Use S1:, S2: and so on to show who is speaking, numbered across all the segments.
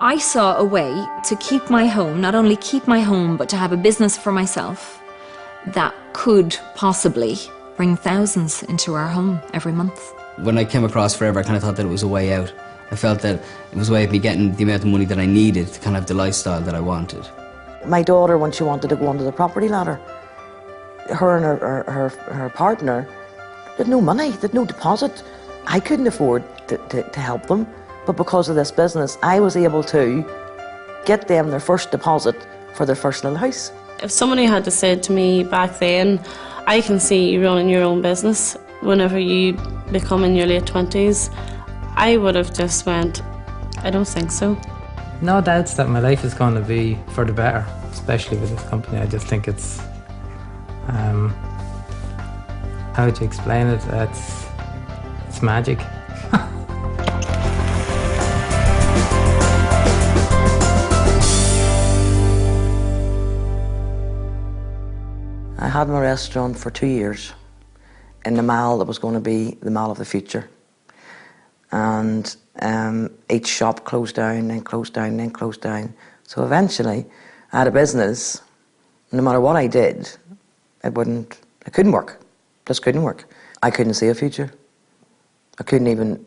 S1: I saw a way to keep my home, not only keep my home, but to have a business for myself that could possibly bring thousands into our home every month.
S2: When I came across Forever, I kind of thought that it was a way out. I felt that it was a way of me getting the amount of money that I needed to kind of have the lifestyle that I wanted.
S3: My daughter, when she wanted to go onto the property ladder, her and her partner, they had no money, they had no deposit. I couldn't afford to help them, but because of this business, I was able to get them their first deposit for their first little house.
S4: If somebody had said to me back then, I can see you running your own business whenever you become in your late 20s, I would have just went, I don't think so.
S5: No doubts that my life is going to be for the better, especially with this company. I just think it's, how would you explain it? It's magic.
S3: I had my restaurant for 2 years in the mall that was going to be the mall of the future. And each shop closed down, then closed down, then closed down. So eventually, I had a business. No matter what I did, it couldn't work. Just couldn't work. I couldn't see a future. I couldn't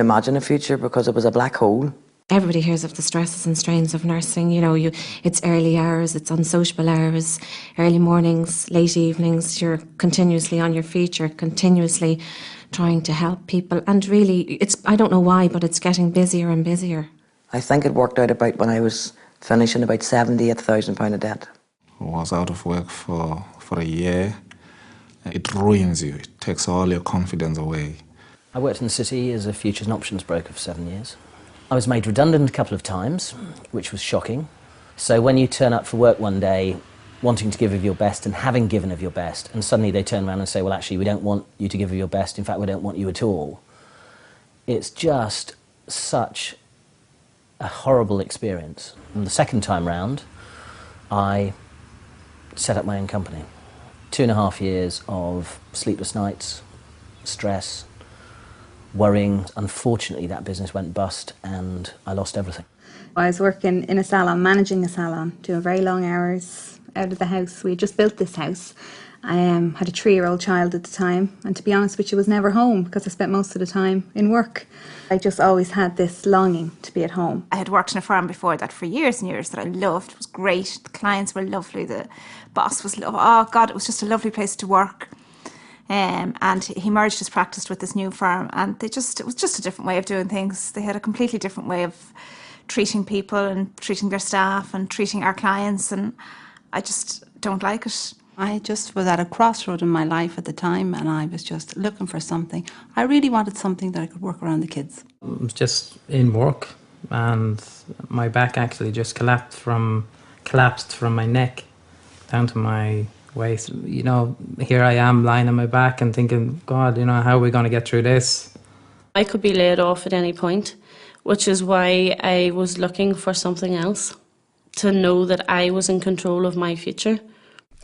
S3: imagine a future because it was a black hole.
S6: Everybody hears of the stresses and strains of nursing. You know, it's early hours, it's unsociable hours, early mornings, late evenings. You're continuously on your feet. You're continuously trying to help people. And really, I don't know why, but it's getting busier and busier.
S3: I think it worked out about when I was finishing about £78,000 of debt.
S7: I was out of work for a year. It ruins you. It takes all your confidence away.
S8: I worked in the city as a futures and options broker for 7 years. I was made redundant a couple of times, which was shocking. So when you turn up for work one day, wanting to give of your best and having given of your best, and suddenly they turn around and say, well, actually, we don't want you to give of your best. In fact, we don't want you at all. It's just such a horrible experience. And the second time round, I set up my own company. 2.5 years of sleepless nights, stress, worrying. Unfortunately, that business went bust and I lost everything.
S9: I was working in a salon, managing a salon, doing very long hours out of the house. We had just built this house. I had a 3-year-old child at the time, and to be honest with you, was never home because I spent most of the time in work. I just always had this longing to be at home.
S10: I had worked in a firm before that for years and years that I loved. It was great. The clients were lovely. The boss was lovely. Oh God, it was just a lovely place to work. And he merged his practice with this new firm, and it was just a different way of doing things. They had a completely different way of treating people and treating their staff and treating our clients, and I just don't like it.
S11: I just was at a crossroad in my life at the time, and I was just looking for something. I really wanted something that I could work around the kids.
S5: I was just in work and my back actually just collapsed from my neck down to my waist. You know, here I am lying on my back and thinking, God, you know, how are we going to get through this?
S4: I could be laid off at any point, which is why I was looking for something else, to know that I was in control of my future.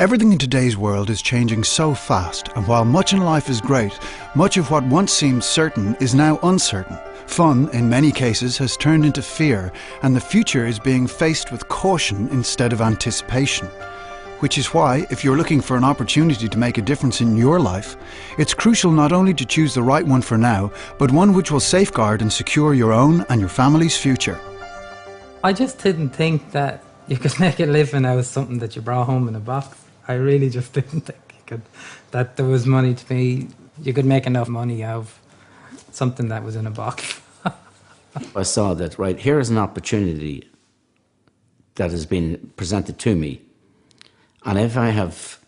S12: Everything in today's world is changing so fast, and while much in life is great, much of what once seemed certain is now uncertain. Fun, in many cases, has turned into fear, and the future is being faced with caution instead of anticipation. Which is why, if you're looking for an opportunity to make a difference in your life, it's crucial not only to choose the right one for now, but one which will safeguard and secure your own and your family's future.
S5: I just didn't think that you could make a living out of something that you brought home in a box. I really just didn't think that there was money to be, you could make enough money out of something that was in a box.
S13: I saw that, right, here is an opportunity that has been presented to me, and if I have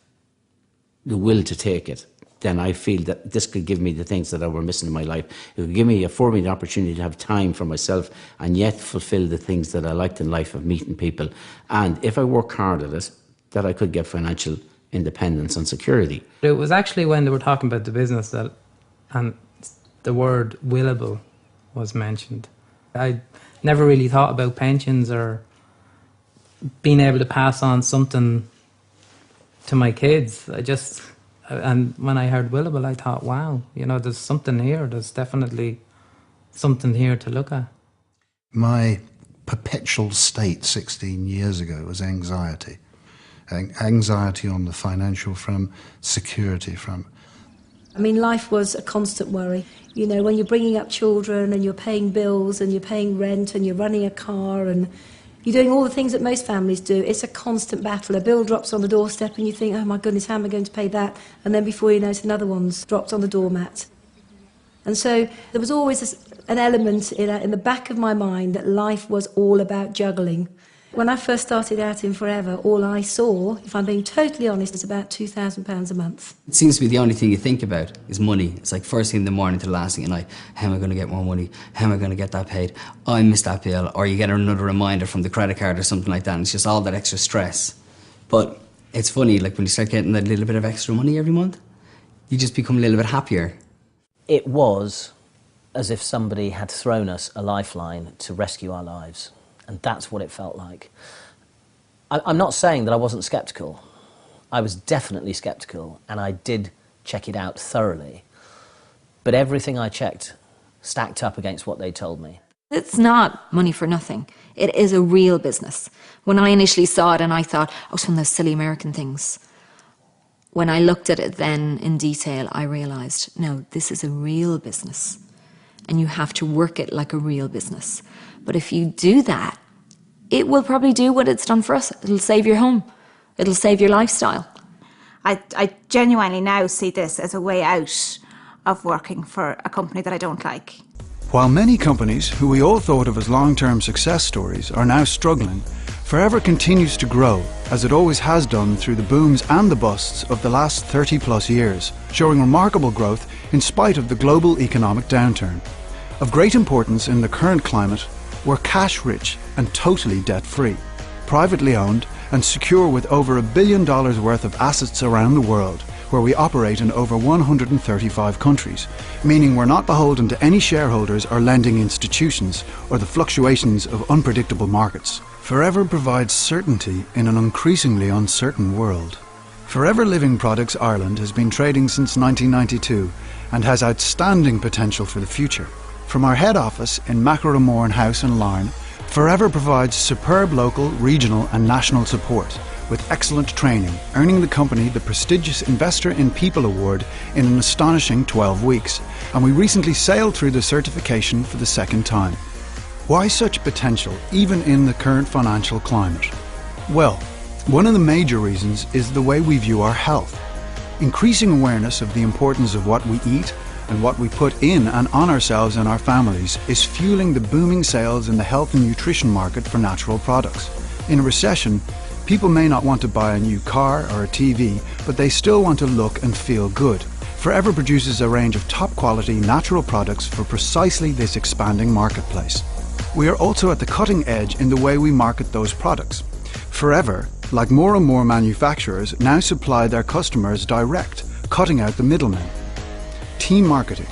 S13: the will to take it, then I feel that this could give me the things that I were missing in my life. It would afford me the opportunity to have time for myself and yet fulfill the things that I liked in life of meeting people. And if I work hard at it, that I could get financial independence and security.
S5: It was actually when they were talking about the business that, and the word willable was mentioned. I never really thought about pensions or being able to pass on something to my kids. And when I heard willable, I thought, wow, you know, there's something here. There's definitely something here to look at.
S12: My perpetual state 16 years ago was anxiety. Anxiety on the financial front, security front.
S14: I mean, life was a constant worry. You know, when you're bringing up children and you're paying bills and you're paying rent and you're running a car and you're doing all the things that most families do, it's a constant battle. A bill drops on the doorstep and you think, oh my goodness, how am I going to pay that? And then before you know it, another one's dropped on the doormat. And so there was always an element in the back of my mind that life was all about juggling. When I first started out in Forever, all I saw, if I'm being totally honest, is about £2,000 a month.
S2: It seems to be the only thing you think about is money. It's like first thing in the morning to the last thing at night. How am I going to get more money? How am I going to get that paid? Oh, I missed that bill. Or you get another reminder from the credit card or something like that, and it's just all that extra stress. But it's funny, like when you start getting that little bit of extra money every month, you just become a little bit happier.
S8: It was as if somebody had thrown us a lifeline to rescue our lives. And that's what it felt like. I'm not saying that I wasn't sceptical. I was definitely sceptical, and I did check it out thoroughly. But everything I checked stacked up against what they told me.
S1: It's not money for nothing. It is a real business. When I initially saw it and I thought, oh, it's one of those silly American things. When I looked at it then in detail, I realised, no, this is a real business. And you have to work it like a real business. But if you do that, it will probably do what it's done for us. It'll save your home. It'll save your lifestyle.
S10: I genuinely now see this as a way out of working for a company that I don't like.
S12: While many companies who we all thought of as long-term success stories are now struggling, Forever continues to grow, as it always has done through the booms and the busts of the last 30+ years, showing remarkable growth in spite of the global economic downturn. Of great importance in the current climate, we're cash-rich and totally debt-free, privately owned and secure with over $1 billion worth of assets around the world, where we operate in over 135 countries, meaning we're not beholden to any shareholders or lending institutions or the fluctuations of unpredictable markets. Forever provides certainty in an increasingly uncertain world. Forever Living Products Ireland has been trading since 1992 and has outstanding potential for the future. From our head office in Macroramorn House in Larne, Forever provides superb local, regional and national support with excellent training, earning the company the prestigious Investor in People Award in an astonishing 12 weeks, and we recently sailed through the certification for the second time. Why such potential, even in the current financial climate? Well, one of the major reasons is the way we view our health. Increasing awareness of the importance of what we eat and what we put in and on ourselves and our families is fueling the booming sales in the health and nutrition market for natural products. In a recession, people may not want to buy a new car or a TV, but they still want to look and feel good. Forever produces a range of top quality natural products for precisely this expanding marketplace. We are also at the cutting edge in the way we market those products. Forever, like more and more manufacturers, now supply their customers direct, cutting out the middlemen. Team marketing,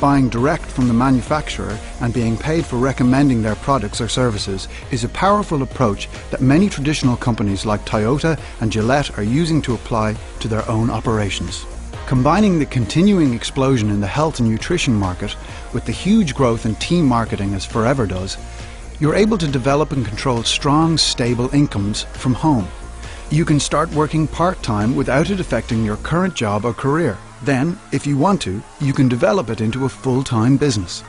S12: buying direct from the manufacturer and being paid for recommending their products or services, is a powerful approach that many traditional companies like Toyota and Gillette are using to apply to their own operations. Combining the continuing explosion in the health and nutrition market with the huge growth in team marketing as Forever does, you're able to develop and control strong, stable incomes from home. You can start working part-time without it affecting your current job or career. Then, if you want to, you can develop it into a full-time business.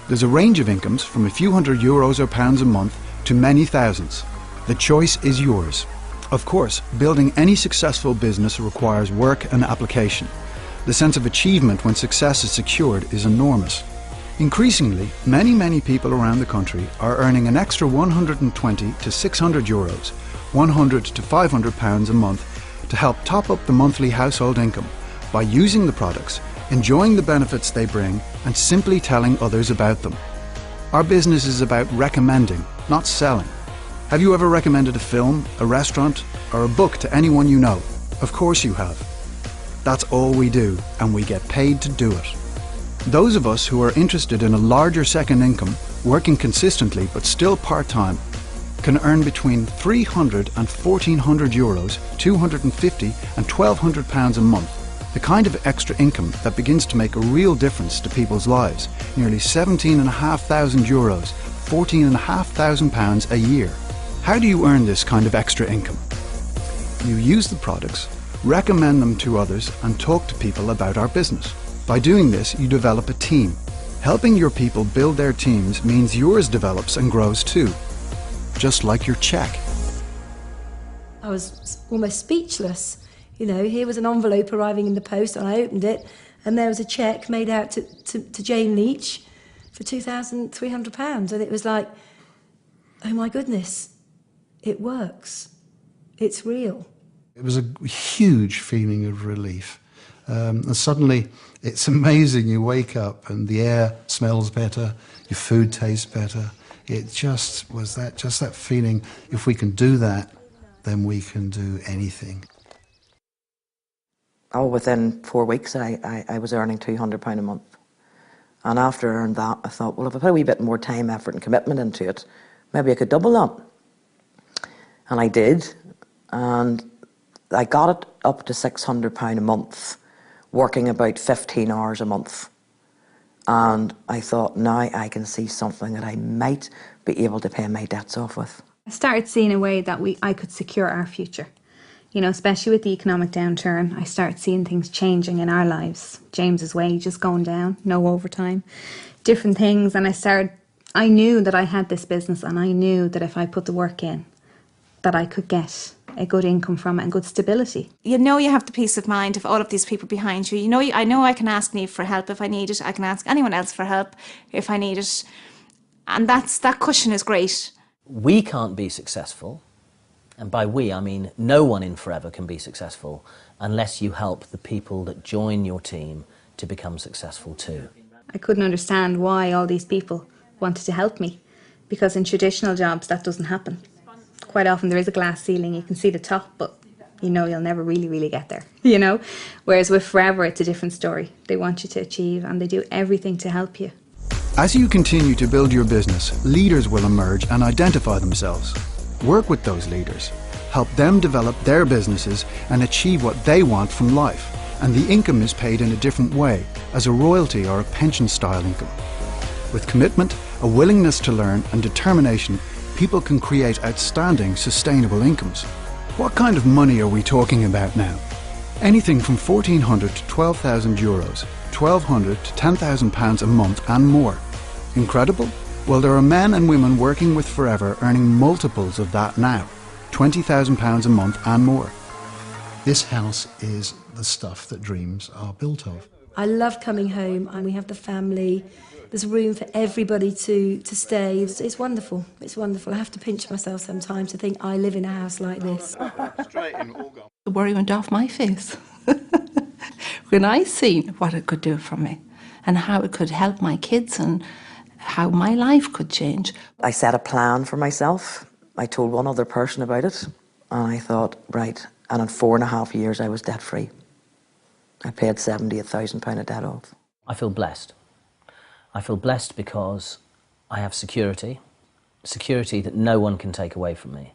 S12: There's a range of incomes from a few €100 or pounds a month to many thousands. The choice is yours. Of course, building any successful business requires work and application. The sense of achievement when success is secured is enormous. Increasingly, many people around the country are earning an extra €120 to €600, £100 to £500 a month to help top up the monthly household income by using the products, enjoying the benefits they bring, and simply telling others about them. Our business is about recommending, not selling. Have you ever recommended a film, a restaurant, or a book to anyone you know? Of course you have. That's all we do, and we get paid to do it. Those of us who are interested in a larger second income, working consistently but still part-time, can earn between €300 and €1,400, £250 and £1,200 a month. The kind of extra income that begins to make a real difference to people's lives. Nearly €17,500, £14,500 a year. How do you earn this kind of extra income? You use the products, recommend them to others, and talk to people about our business. By doing this, you develop a team. Helping your people build their teams means yours develops and grows too, just like your cheque.
S14: I was almost speechless. You know, here was an envelope arriving in the post, and I opened it, and there was a cheque made out to Jane Leach for £2,300. And it was like, oh my goodness, it works. It's real.
S12: It was a huge feeling of relief. And suddenly, it's amazing. You wake up and the air smells better, your food tastes better. It just was that feeling, if we can do that, then we can do anything.
S3: Oh, within 4 weeks, I was earning £200 a month. And after I earned that, I thought, well, if I put a wee bit more time, effort and commitment into it, maybe I could double that. And I did. And I got it up to £600 a month, working about 15 hours a month. And I thought, now I can see something that I might be able to pay my debts off with.
S9: I started seeing a way that I could secure our future. You know, especially with the economic downturn, I started seeing things changing in our lives. James's wages going down, no overtime, different things. And I knew that I had this business, and I knew that if I put the work in, that I could get a good income from it and good stability.
S10: You know, you have the peace of mind of all of these people behind you. You know, I know I can ask Niamh for help if I need it. I can ask anyone else for help if I need it. And that cushion is great.
S8: We can't be successful, and by we I mean no one in Forever can be successful unless you help the people that join your team to become successful too.
S9: I couldn't understand why all these people wanted to help me, because in traditional jobs that doesn't happen. Quite often there is a glass ceiling, you can see the top, but you know you'll never really get there, you know? Whereas with Forever, it's a different story. They want you to achieve, and they do everything to help you.
S12: As you continue to build your business, leaders will emerge and identify themselves. Work with those leaders. Help them develop their businesses and achieve what they want from life. And the income is paid in a different way, as a royalty or a pension-style income. With commitment, a willingness to learn, and determination, people can create outstanding, sustainable incomes. What kind of money are we talking about now? Anything from €1,400 to €12,000, €1,200 to £10,000 a month and more. Incredible? Well, there are men and women working with Forever earning multiples of that now, £20,000 a month and more. This house is the stuff that dreams are built of.
S14: I love coming home, and we have the family. There's room for everybody to stay. It's wonderful. It's wonderful. I have to pinch myself sometimes to think I live in a house like this.
S11: The worry went off my face when I seen what it could do for me and how it could help my kids and how my life could change.
S3: I set a plan for myself. I told one other person about it, and I thought, right, and in 4.5 years I was debt free. I paid £78,000 of debt off.
S8: I feel blessed. I feel blessed because I have security that no one can take away from me,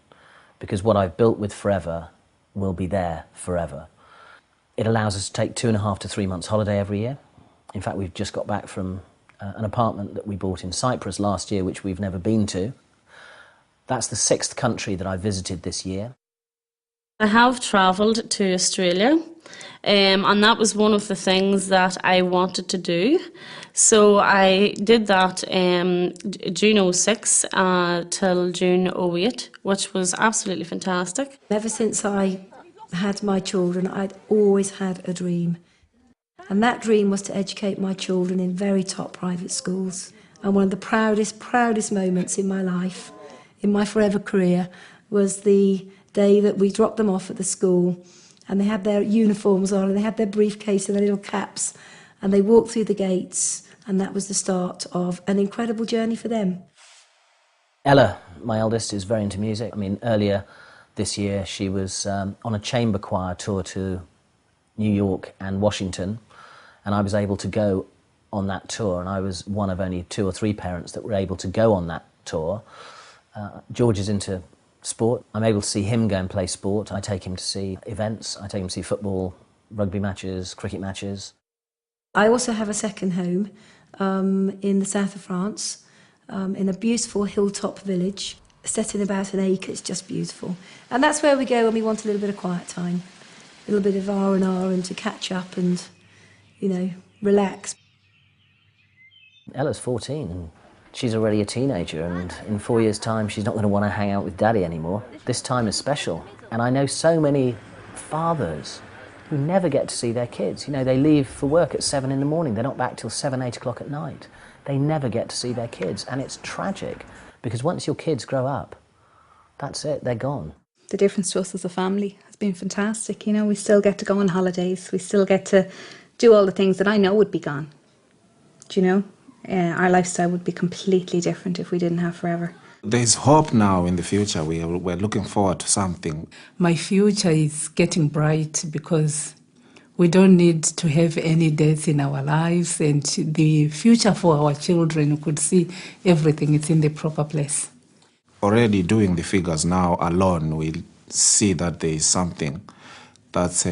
S8: because what I've built with Forever will be there forever. It allows us to take 2.5 to 3 months holiday every year. In fact, we've just got back from an apartment that we bought in Cyprus last year, which we've never been to. That's the 6th country that I visited this year.
S4: I have travelled to Australia, and that was one of the things that I wanted to do. So I did that June 06 till June 08, which was absolutely fantastic.
S14: Ever since I had my children, I'd always had a dream. And that dream was to educate my children in very top private schools. And one of the proudest moments in my life, in my Forever career, was the day that we dropped them off at the school, and they had their uniforms on, and they had their briefcase and their little caps, and they walked through the gates, and that was the start of an incredible journey for them.
S8: Ella, my eldest, is very into music. I mean, earlier this year she was on a chamber choir tour to New York and Washington, and I was able to go on that tour, and I was one of only 2 or 3 parents that were able to go on that tour. George is into sport. I'm able to see him go and play sport. I take him to see events. I take him to see football, rugby matches, cricket matches.
S14: I also have a second home in the south of France, in a beautiful hilltop village, set in about an acre. It's just beautiful. And that's where we go when we want a little bit of quiet time, a little bit of R&R and to catch up and, you know, relax.
S8: Ella's 14 and she's already a teenager, and in 4 years' time she's not going to want to hang out with Daddy anymore. This time is special, and I know so many fathers who never get to see their kids. You know, they leave for work at 7 in the morning, they're not back till 7, 8 o'clock at night. They never get to see their kids, and it's tragic, because once your kids grow up, that's it, they're gone.
S9: The difference to us as a family has been fantastic. You know, we still get to go on holidays, we still get to do all the things that I know would be gone. Do you know? Our lifestyle would be completely different if we didn't have Forever.
S7: There's hope now in the future. We're looking forward to something.
S11: My future is getting bright because we don't need to have any deaths in our lives, and the future for our children, we could see everything is in the proper place.
S7: Already doing the figures now alone, we see that there is something that's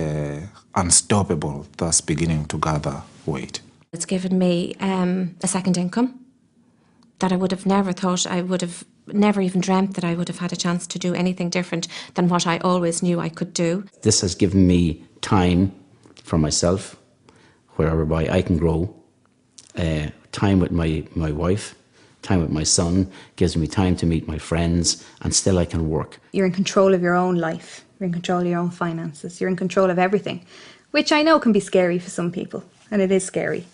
S7: unstoppable, that's beginning to gather weight.
S6: It's given me a second income that I would have never thought, I would have never even dreamt that I would have had a chance to do anything different than what I always knew I could do.
S13: This has given me time for myself, whereby I can grow, time with my wife, time with my son, gives me time to meet my friends, and still I can work.
S9: You're in control of your own life, you're in control of your own finances, you're in control of everything, which I know can be scary for some people, and it is scary.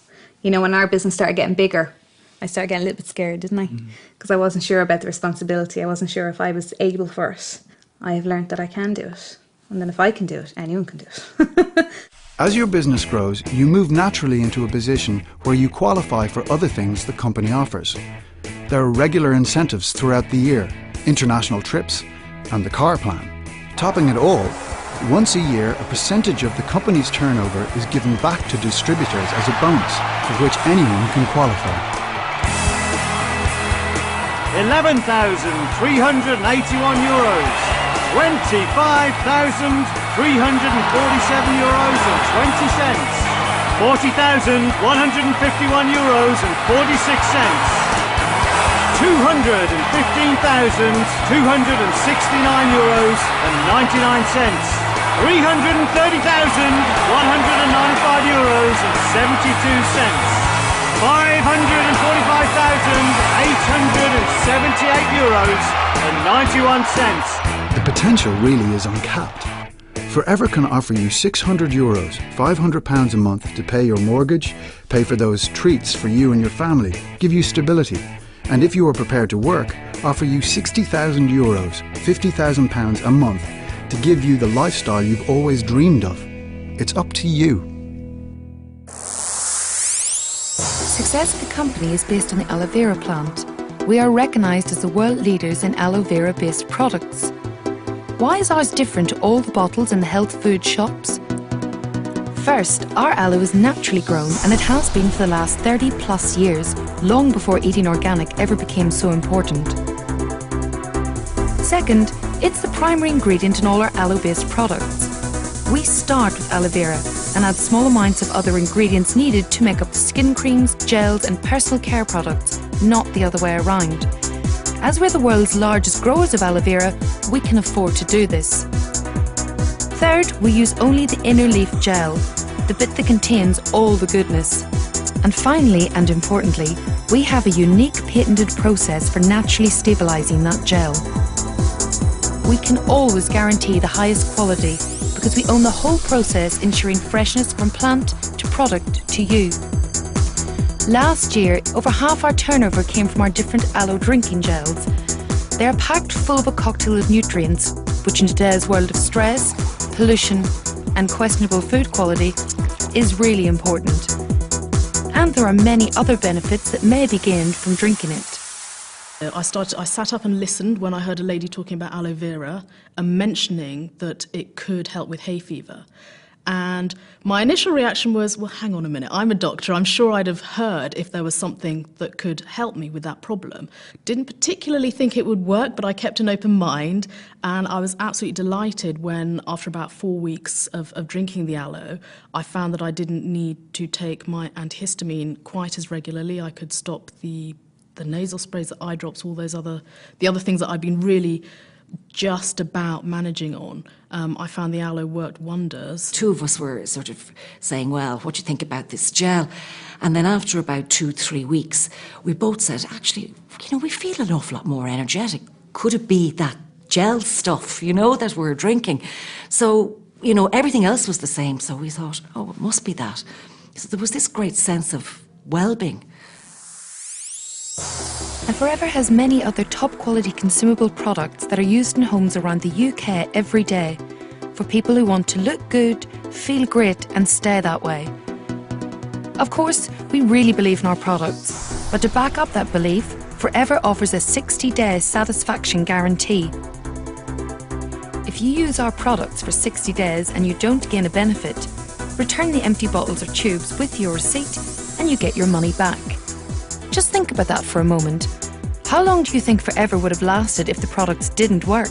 S9: You know, when our business started getting bigger, I started getting a little bit scared, didn't I? Because I wasn't sure about the responsibility. I wasn't sure if I was able for it. I have learnt that I can do it. And then if I can do it, anyone can do it.
S12: As your business grows, you move naturally into a position where you qualify for other things the company offers. There are regular incentives throughout the year, international trips, and the car plan. Topping it all, once a year, a percentage of the company's turnover is given back to distributors as a bonus, for which anyone can qualify.
S15: 11,381 euros, 25,347 euros and 20 cents, 40,151 euros and 46 cents, 215,269 euros and 99 cents, 330,195 euros and 72 cents, 545,878 euros and 91 cents.
S12: The potential really is uncapped. Forever can offer you 600 euros, £500 a month to pay your mortgage, pay for those treats for you and your family, give you stability, and if you are prepared to work, offer you 60,000 euros, £50,000 a month to give you the lifestyle you've always dreamed of. It's up to you.
S16: Success of the company is based on the aloe vera plant. We are recognised as the world leaders in aloe vera-based products. Why is ours different to all the bottles in the health food shops? First, our aloe is naturally grown, and it has been for the last 30 plus years, long before eating organic ever became so important. Second, it's the primary ingredient in all our aloe-based products. We start with aloe vera and add small amounts of other ingredients needed to make up the skin creams, gels and personal care products, not the other way around. As we're the world's largest growers of aloe vera, we can afford to do this. Third, we use only the inner leaf gel, the bit that contains all the goodness. And finally, and importantly, we have a unique patented process for naturally stabilising that gel. We can always guarantee the highest quality because we own the whole process, ensuring freshness from plant to product to you. Last year, over half our turnover came from our different aloe drinking gels. They are packed full of a cocktail of nutrients, which in today's world of stress, pollution and questionable food quality is really important. And there are many other benefits that may be gained from drinking it.
S17: I sat up and listened when I heard a lady talking about aloe vera and mentioning that it could help with hay fever. And my initial reaction was, well, hang on a minute, I'm a doctor, I'm sure I'd have heard if there was something that could help me with that problem. Didn't particularly think it would work, but I kept an open mind, and I was absolutely delighted when, after about 4 weeks of drinking the aloe, I found that I didn't need to take my antihistamine quite as regularly. I could stop the the nasal sprays, the eye drops, all the other things that I've been really just about managing on, I found the aloe worked wonders.
S18: Two of us were sort of saying, well, what do you think about this gel? And then after about 2-3 weeks, we both said, actually, we feel an awful lot more energetic. Could it be that gel stuff, that we're drinking? So, everything else was the same. So we thought, oh, it must be that. So there was this great sense of well-being.
S16: And Forever has many other top-quality consumable products that are used in homes around the UK every day for people who want to look good, feel great and stay that way. Of course, we really believe in our products, but to back up that belief, Forever offers a 60-day satisfaction guarantee. If you use our products for 60 days and you don't gain a benefit, return the empty bottles or tubes with your receipt and you get your money back. Just think about that for a moment. How long do you think Forever would have lasted if the products didn't work?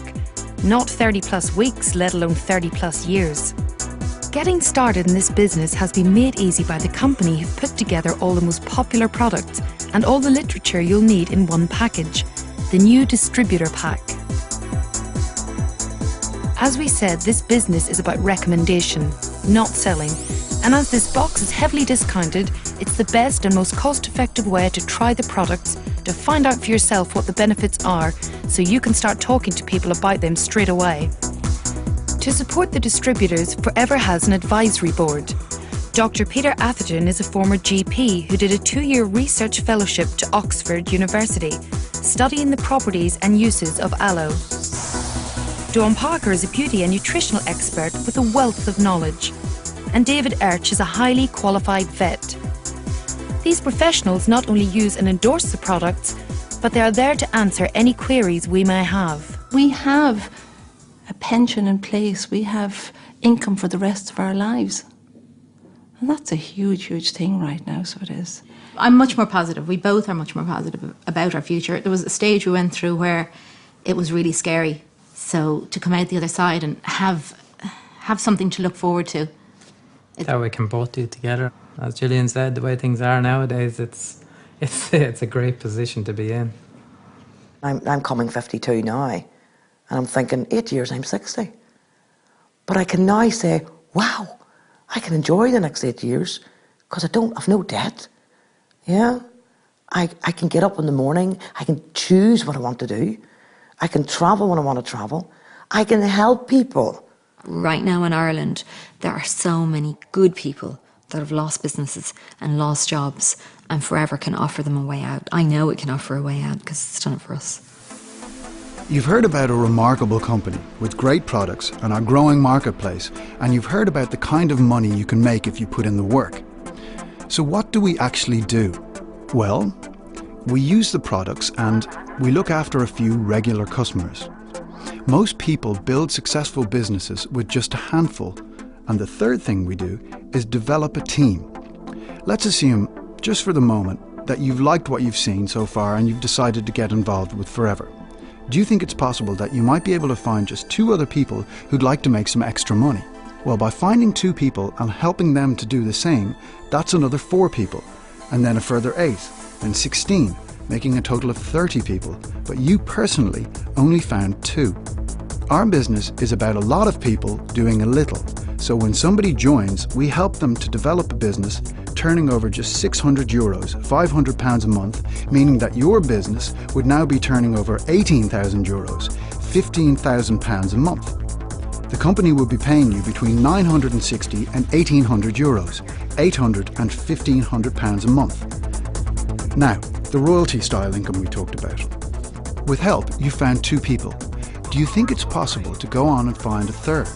S16: Not 30 plus weeks, let alone 30 plus years. Getting started in this business has been made easy by the company who've put together all the most popular products and all the literature you'll need in one package, the new distributor pack. As we said, this business is about recommendation, not selling. And as this box is heavily discounted, it's the best and most cost-effective way to try the products, to find out for yourself what the benefits are, so you can start talking to people about them straight away. To support the distributors, Forever has an advisory board. Dr. Peter Atherton is a former GP who did a 2-year research fellowship to Oxford University, studying the properties and uses of aloe. Dawn Parker is a beauty and nutritional expert with a wealth of knowledge. And David Erch is a highly qualified vet. These professionals not only use and endorse the products, but they are there to answer any queries we may have.
S19: We have a pension in place. We have income for the rest of our lives. And that's a huge, huge thing right now, so it is.
S20: I'm much more positive. We both are much more positive about our future. There was a stage we went through where it was really scary. So to come out the other side and have something to look forward to.
S5: That we can both do together. As Gillian said, the way things are nowadays, it's a great position to be in.
S3: I'm coming 52 now, and I'm thinking 8 years I'm 60. But I can now say, wow, I can enjoy the next 8 years because I've no debt. Yeah, I can get up in the morning. I can choose what I want to do. I can travel when I want to travel. I can help people.
S1: Right now in Ireland, there are so many good people that have lost businesses and lost jobs, and Forever can offer them a way out. I know it can offer a way out because it's done it for us.
S12: You've heard about a remarkable company with great products and our growing marketplace, and you've heard about the kind of money you can make if you put in the work. So what do we actually do? Well, we use the products and we look after a few regular customers. Most people build successful businesses with just a handful, and the third thing we do is develop a team. Let's assume, just for the moment, that you've liked what you've seen so far and you've decided to get involved with Forever. Do you think it's possible that you might be able to find just 2 other people who'd like to make some extra money? Well, by finding 2 people and helping them to do the same, that's another 4 people, and then a further 8, then 16, making a total of 30 people, but you personally only found 2. Our business is about a lot of people doing a little, so when somebody joins, we help them to develop a business turning over just €600, £500 a month, meaning that your business would now be turning over €18,000, £15,000 a month. The company would be paying you between €960 and €1,800, £800 and £1,500 a month. Now, the royalty style income we talked about. With help, you found 2 people. Do you think it's possible to go on and find a third?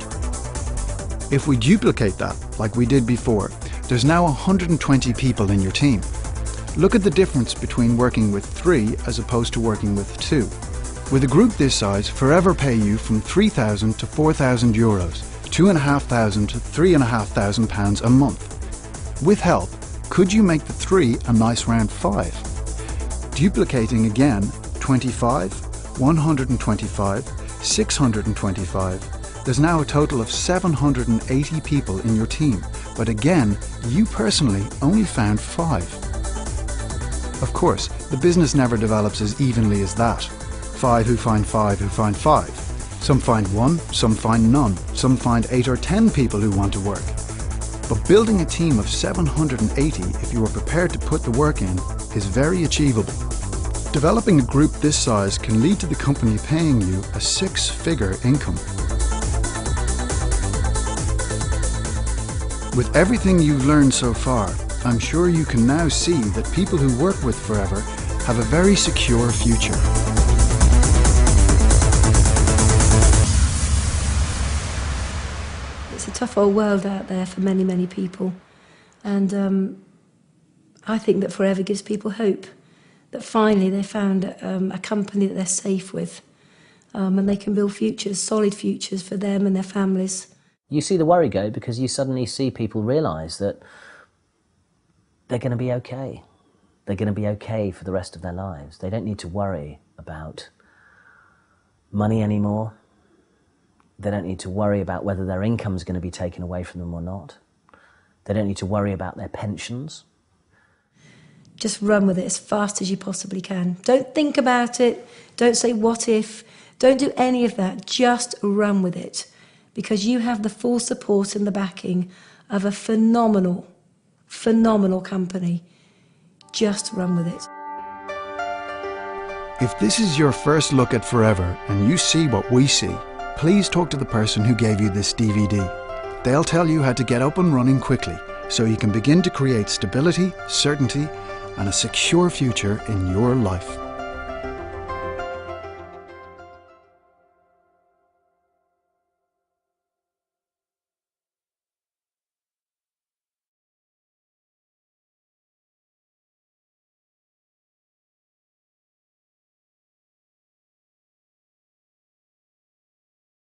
S12: If we duplicate that, like we did before, there's now 120 people in your team. Look at the difference between working with 3 as opposed to working with 2. With a group this size, Forever pay you from €3,000 to €4,000, €2,500 to £3,500 a month. With help, could you make the 3 a nice round 5? Duplicating again, 25, 125, 625. There's now a total of 780 people in your team, but again, you personally only found 5. Of course, the business never develops as evenly as that. 5 who find 5 who find 5. Some find 1, some find none, some find 8 or 10 people who want to work. But building a team of 780, if you are prepared to put the work in, is very achievable. Developing a group this size can lead to the company paying you a 6-figure income. With everything you've learned so far, I'm sure you can now see that people who work with Forever have a very secure future.
S14: It's a tough old world out there for many, many people. And I think that Forever gives people hope. That finally they found a company that they're safe with. And they can build futures, solid futures for them and their families.
S8: You see the worry go because you suddenly see people realise that they're going to be okay. They're going to be okay for the rest of their lives. They don't need to worry about money anymore. They don't need to worry about whether their income is going to be taken away from them or not. They don't need to worry about their pensions.
S14: Just run with it as fast as you possibly can. Don't think about it. Don't say what if. Don't do any of that. Just run with it. Because you have the full support and the backing of a phenomenal, phenomenal company. Just run with it.
S12: If this is your first look at Forever and you see what we see, please talk to the person who gave you this DVD. They'll tell you how to get up and running quickly so you can begin to create stability, certainty, and a secure future in your life.